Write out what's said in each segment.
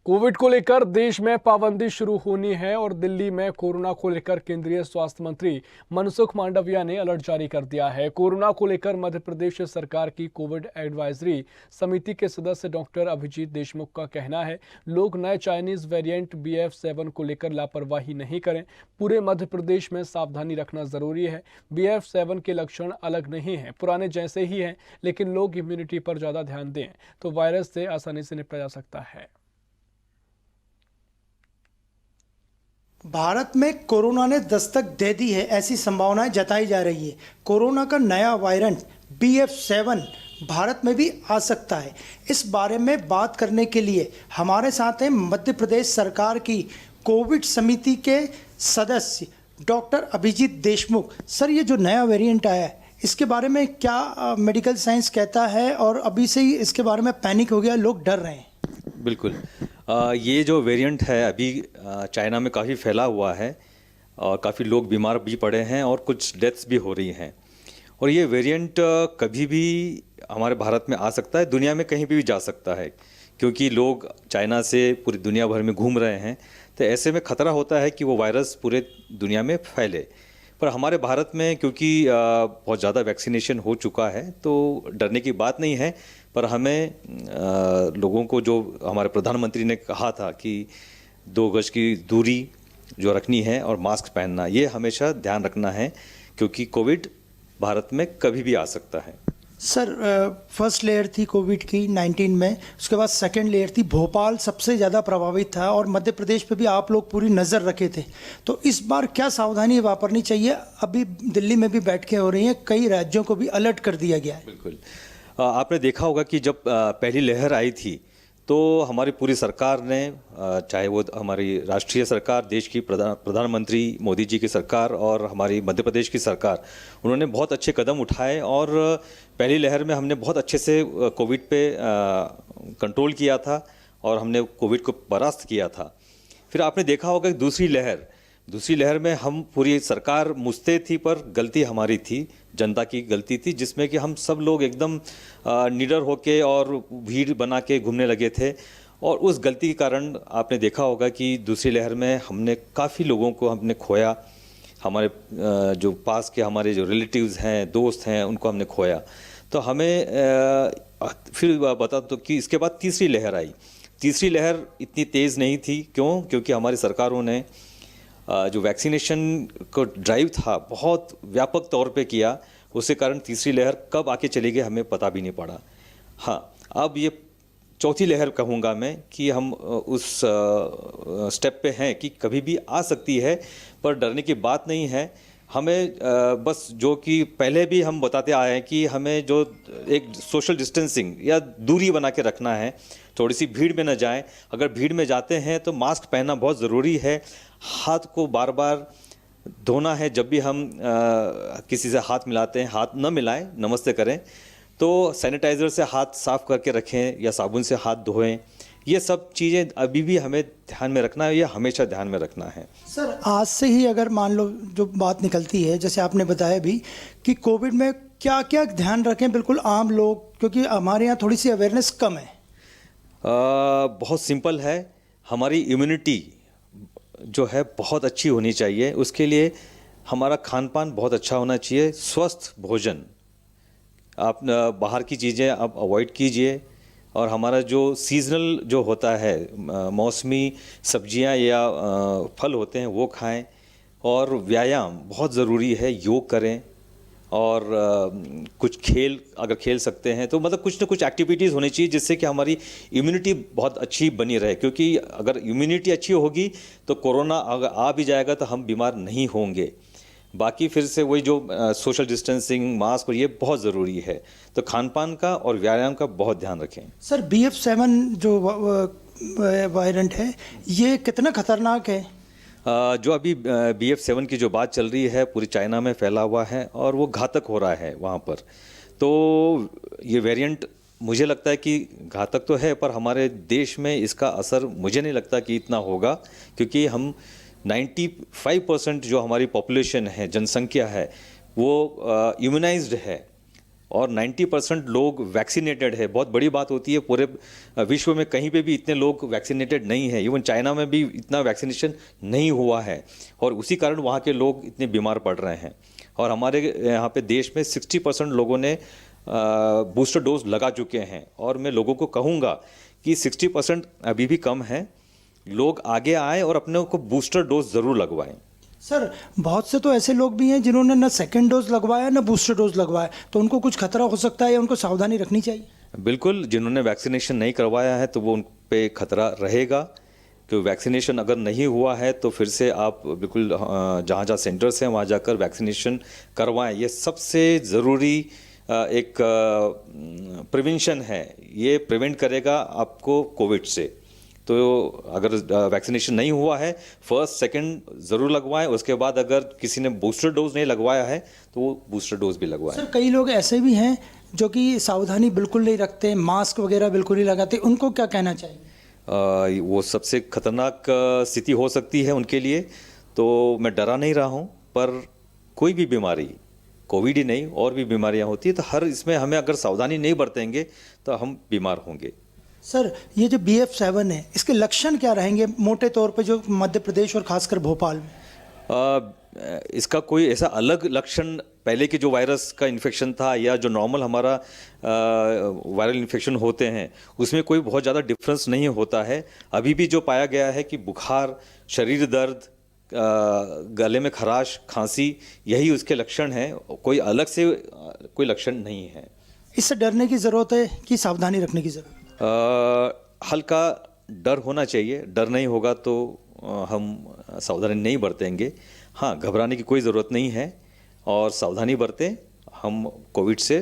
Covid को लेकर देश में पाबंदी शुरू होनी है और दिल्ली में कोरोना को लेकर केंद्रीय स्वास्थ्य मंत्री मनसुख मांडविया ने अलर्ट जारी कर दिया है। कोरोना को लेकर मध्य प्रदेश सरकार की कोविड एडवाइजरी समिति के सदस्य डॉक्टर अभिजीत देशमुख का कहना है, लोग नए चाइनीज वेरिएंट BF7 को लेकर लापरवाही नहीं करें। पूरे मध्य प्रदेश में सावधानी रखना जरूरी है। BF7 के लक्षण अलग नहीं है, पुराने जैसे ही हैं, लेकिन लोग इम्यूनिटी पर ज्यादा ध्यान दें तो वायरस से आसानी से निपटा जा सकता है। भारत में कोरोना ने दस्तक दे दी है, ऐसी संभावनाएं जताई जा रही है। कोरोना का नया वायरस BF7 भारत में भी आ सकता है। इस बारे में बात करने के लिए हमारे साथ हैं मध्य प्रदेश सरकार की कोविड समिति के सदस्य डॉक्टर अभिजीत देशमुख। सर, ये जो नया वेरिएंट आया है, इसके बारे में क्या मेडिकल साइंस कहता है और अभी से ही इसके बारे में पैनिक हो गया, लोग डर रहे हैं? बिल्कुल, ये जो वेरिएंट है अभी चाइना में काफ़ी फैला हुआ है और काफ़ी लोग बीमार भी पड़े हैं और कुछ डेथ्स भी हो रही हैं। और ये वेरिएंट कभी भी हमारे भारत में आ सकता है, दुनिया में कहीं भी जा सकता है, क्योंकि लोग चाइना से पूरी दुनिया भर में घूम रहे हैं। तो ऐसे में ख़तरा होता है कि वो वायरस पूरे दुनिया में फैले। पर हमारे भारत में क्योंकि बहुत ज़्यादा वैक्सीनेशन हो चुका है तो डरने की बात नहीं है। पर हमें लोगों को, जो हमारे प्रधानमंत्री ने कहा था कि 2 गज की दूरी जो रखनी है और मास्क पहनना, ये हमेशा ध्यान रखना है, क्योंकि कोविड भारत में कभी भी आ सकता है। सर, फर्स्ट लेयर थी कोविड की 19 में, उसके बाद सेकंड लेयर थी। भोपाल सबसे ज़्यादा प्रभावित था और मध्य प्रदेश पे भी आप लोग पूरी नज़र रखे थे। तो इस बार क्या सावधानी वापरनी चाहिए? अभी दिल्ली में भी बैठकें हो रही हैं, कई राज्यों को भी अलर्ट कर दिया गया है। बिल्कुल, आपने देखा होगा कि जब पहली लहर आई थी तो हमारी पूरी सरकार ने, चाहे वो हमारी राष्ट्रीय सरकार, देश की प्रधानमंत्री मोदी जी की सरकार और हमारी मध्य प्रदेश की सरकार, उन्होंने बहुत अच्छे कदम उठाए और पहली लहर में हमने बहुत अच्छे से कोविड पे कंट्रोल किया था और हमने कोविड को परास्त किया था। फिर आपने देखा होगा कि दूसरी लहर में हम पूरी सरकार मुस्तैद थी, पर गलती हमारी थी, जनता की गलती थी, जिसमें कि हम सब लोग एकदम निडर होके और भीड़ बना के घूमने लगे थे। और उस गलती के कारण आपने देखा होगा कि दूसरी लहर में हमने काफ़ी लोगों को हमने खोया। हमारे जो पास के हमारे जो रिलेटिव्स हैं, दोस्त हैं, उनको हमने खोया। तो हमें फिर बता दो कि इसके बाद तीसरी लहर आई। तीसरी लहर इतनी तेज़ नहीं थी। क्योंकि हमारी सरकारों ने जो वैक्सीनेशन को ड्राइव था बहुत व्यापक तौर पे किया, उसके कारण तीसरी लहर कब आके चली गई हमें पता भी नहीं पड़ा। हाँ, अब ये चौथी लहर कहूँगा मैं कि हम उस स्टेप पे हैं कि कभी भी आ सकती है, पर डरने की बात नहीं है। हमें बस जो कि पहले भी हम बताते आए हैं कि हमें जो एक सोशल डिस्टेंसिंग या दूरी बना के रखना है, थोड़ी सी भीड़ में न जाएं। अगर भीड़ में जाते हैं तो मास्क पहनना बहुत ज़रूरी है। हाथ को बार बार धोना है। जब भी हम किसी से हाथ मिलाते हैं, हाथ न मिलाएं, नमस्ते करें, तो सैनिटाइज़र से हाथ साफ़ करके रखें या साबुन से हाथ धोएं। ये सब चीज़ें अभी भी हमें ध्यान में रखना है, ये हमेशा ध्यान में रखना है। सर, आज से ही अगर मान लो जो बात निकलती है, जैसे आपने बताया भी कि कोविड में क्या क्या ध्यान रखें बिल्कुल आम लोग, क्योंकि हमारे यहाँ थोड़ी सी अवेयरनेस कम है। बहुत सिंपल है। हमारी इम्यूनिटी जो है बहुत अच्छी होनी चाहिए। उसके लिए हमारा खान पान बहुत अच्छा होना चाहिए। स्वस्थ भोजन, आप बाहर की चीज़ें आप अवॉइड कीजिए। और हमारा जो सीजनल जो होता है, मौसमी सब्जियां या फल होते हैं, वो खाएं। और व्यायाम बहुत ज़रूरी है, योग करें। और कुछ खेल अगर खेल सकते हैं तो मतलब कुछ ना कुछ एक्टिविटीज़ होनी चाहिए, जिससे कि हमारी इम्यूनिटी बहुत अच्छी बनी रहे। क्योंकि अगर इम्यूनिटी अच्छी होगी तो कोरोना अगर आ भी जाएगा तो हम बीमार नहीं होंगे। बाकी फिर से वही जो सोशल डिस्टेंसिंग, मास्क, और ये बहुत ज़रूरी है। तो खान पान का और व्यायाम का बहुत ध्यान रखें। सर, BF7 जो वायरेंट है, ये कितना खतरनाक है? जो अभी BF7 की जो बात चल रही है, पूरी चाइना में फैला हुआ है और वो घातक हो रहा है वहाँ पर। तो ये वेरिएंट मुझे लगता है कि घातक तो है, पर हमारे देश में इसका असर मुझे नहीं लगता कि इतना होगा, क्योंकि हम 95% जो हमारी पॉपुलेशन है, जनसंख्या है, वो इम्यूनाइज्ड है। और 90% लोग वैक्सीनेटेड है। बहुत बड़ी बात होती है, पूरे विश्व में कहीं पे भी इतने लोग वैक्सीनेटेड नहीं है, इवन चाइना में भी इतना वैक्सीनेशन नहीं हुआ है, और उसी कारण वहाँ के लोग इतने बीमार पड़ रहे हैं। और हमारे यहाँ पे देश में 60% लोगों ने बूस्टर डोज लगा चुके हैं, और मैं लोगों को कहूँगा कि 60% अभी भी कम है, लोग आगे आए और अपने को बूस्टर डोज ज़रूर लगवाएं। सर बहुत से तो ऐसे लोग भी हैं जिन्होंने ना सेकंड डोज लगवाया ना बूस्टर डोज लगवाया, तो उनको कुछ खतरा हो सकता है या उनको सावधानी रखनी चाहिए? बिल्कुल, जिन्होंने वैक्सीनेशन नहीं करवाया है तो वो उन पे खतरा रहेगा, कि वैक्सीनेशन अगर नहीं हुआ है तो फिर से आप बिल्कुल जहाँ जहाँ सेंटर्स हैं वहाँ जाकर वैक्सीनेशन करवाएं। ये सबसे ज़रूरी एक प्रिवेंशन है, ये प्रिवेंट करेगा आपको कोविड से। तो अगर वैक्सीनेशन नहीं हुआ है, फर्स्ट सेकंड ज़रूर लगवाएं, उसके बाद अगर किसी ने बूस्टर डोज नहीं लगवाया है तो वो बूस्टर डोज भी लगवाएं। सर कई लोग ऐसे भी हैं जो कि सावधानी बिल्कुल नहीं रखते, मास्क वगैरह बिल्कुल नहीं लगाते, उनको क्या कहना चाहिए? वो सबसे खतरनाक स्थिति हो सकती है उनके लिए। तो मैं डरा नहीं रहा हूँ, पर कोई भी बीमारी, कोविड ही नहीं और भी बीमारियाँ होती है, तो हर इसमें हमें अगर सावधानी नहीं बरतेंगे तो हम बीमार होंगे। सर ये जो BF7 है, इसके लक्षण क्या रहेंगे मोटे तौर पे जो मध्य प्रदेश और खासकर भोपाल में? इसका कोई ऐसा अलग लक्षण पहले के जो वायरस का इन्फेक्शन था या जो नॉर्मल हमारा वायरल इन्फेक्शन होते हैं उसमें कोई बहुत ज़्यादा डिफरेंस नहीं होता है। अभी भी जो पाया गया है कि बुखार, शरीर दर्द, गले में खराश, खांसी, यही उसके लक्षण हैं, कोई अलग से कोई लक्षण नहीं है। इससे डरने की ज़रूरत है कि सावधानी रखने की ज़रूरत है? हल्का डर होना चाहिए, डर नहीं होगा तो हम सावधानी नहीं बरतेंगे। हाँ, घबराने की कोई ज़रूरत नहीं है, और सावधानी बरतें, हम कोविड से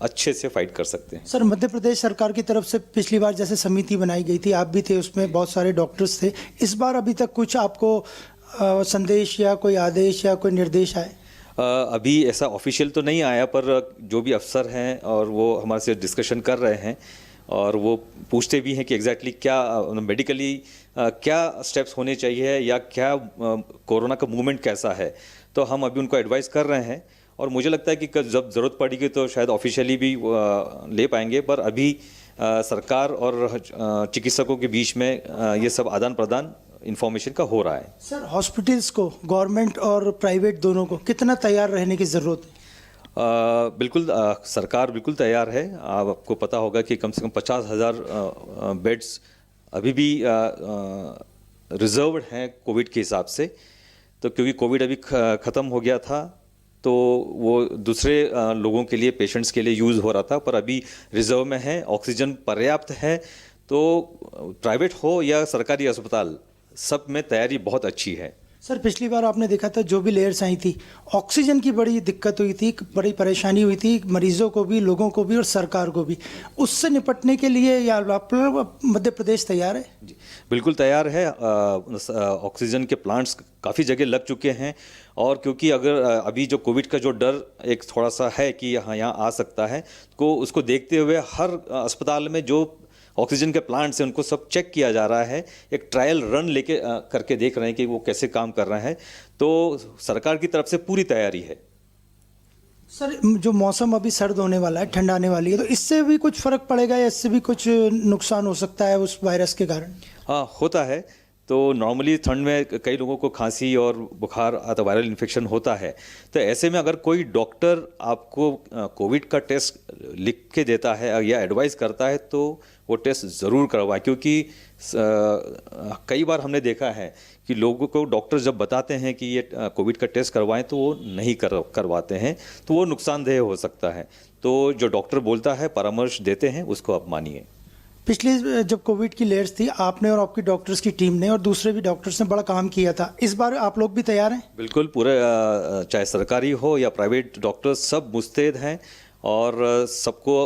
अच्छे से फाइट कर सकते हैं। सर मध्य प्रदेश सरकार की तरफ से पिछली बार जैसे समिति बनाई गई थी, आप भी थे उसमें, बहुत सारे डॉक्टर्स थे, इस बार अभी तक कुछ आपको संदेश या कोई आदेश या कोई निर्देश आए? अभी ऐसा ऑफिशियल तो नहीं आया, पर जो भी अफसर हैं और वो हमारे से डिस्कशन कर रहे हैं और वो पूछते भी हैं कि एग्जैक्टली क्या मेडिकली क्या स्टेप्स होने चाहिए या क्या कोरोना का मूवमेंट कैसा है, तो हम अभी उनको एडवाइस कर रहे हैं। और मुझे लगता है कि जब ज़रूरत पड़ेगी तो शायद ऑफिशियली भी ले पाएंगे, पर अभी सरकार और चिकित्सकों के बीच में ये सब आदान प्रदान इंफॉर्मेशन का हो रहा है। सर हॉस्पिटल्स को, गवर्नमेंट और प्राइवेट दोनों को कितना तैयार रहने की ज़रूरत है? बिल्कुल, सरकार बिल्कुल तैयार है। आपको पता होगा कि कम से कम 50,000 बेड्स अभी भी रिजर्व्ड हैं कोविड के हिसाब से। तो क्योंकि कोविड अभी ख़त्म हो गया था तो वो दूसरे लोगों के लिए, पेशेंट्स के लिए यूज़ हो रहा था, पर अभी रिजर्व में है, ऑक्सीजन पर्याप्त है। तो प्राइवेट हो या सरकारी अस्पताल, सब में तैयारी बहुत अच्छी है। सर पिछली बार आपने देखा था जो भी लेयर्स आई थी, ऑक्सीजन की बड़ी दिक्कत हुई थी, बड़ी परेशानी हुई थी मरीजों को भी, लोगों को भी और सरकार को भी। उससे निपटने के लिए या मध्य प्रदेश तैयार है? जी बिल्कुल तैयार है। ऑक्सीजन के प्लांट्स काफ़ी जगह लग चुके हैं, और क्योंकि अगर अभी जो कोविड का जो डर एक थोड़ा सा है कि यहाँ आ सकता है, तो उसको देखते हुए हर अस्पताल में जो ऑक्सीजन के प्लांट्स हैं उनको सब चेक किया जा रहा है, एक ट्रायल रन लेके करके देख रहे हैं कि वो कैसे काम कर रहे हैं। तो सरकार की तरफ से पूरी तैयारी है। सर जो मौसम अभी सर्द होने वाला है, ठंड आने वाली है, तो इससे भी कुछ फ़र्क पड़ेगा या इससे भी कुछ नुकसान हो सकता है उस वायरस के कारण? हाँ, होता है। तो नॉर्मली ठंड में कई लोगों को खांसी और बुखार अथवा वायरल इन्फेक्शन होता है। तो ऐसे में अगर कोई डॉक्टर आपको कोविड का टेस्ट लिख के देता है या एडवाइस करता है तो वो टेस्ट ज़रूर करवाएं, क्योंकि कई बार हमने देखा है कि लोगों को डॉक्टर जब बताते हैं कि ये कोविड का टेस्ट करवाएं तो वो नहीं करवाते हैं, तो वो नुकसानदेह हो सकता है। तो जो डॉक्टर बोलता है, परामर्श देते हैं, उसको आप मानिए। पिछली जब कोविड की लेयर्स थी, आपने और आपकी डॉक्टर्स की टीम ने और दूसरे भी डॉक्टर्स ने बड़ा काम किया था, इस बार आप लोग भी तैयार हैं? बिल्कुल, पूरे चाहे सरकारी हो या प्राइवेट डॉक्टर्स सब मुस्तैद हैं और सबको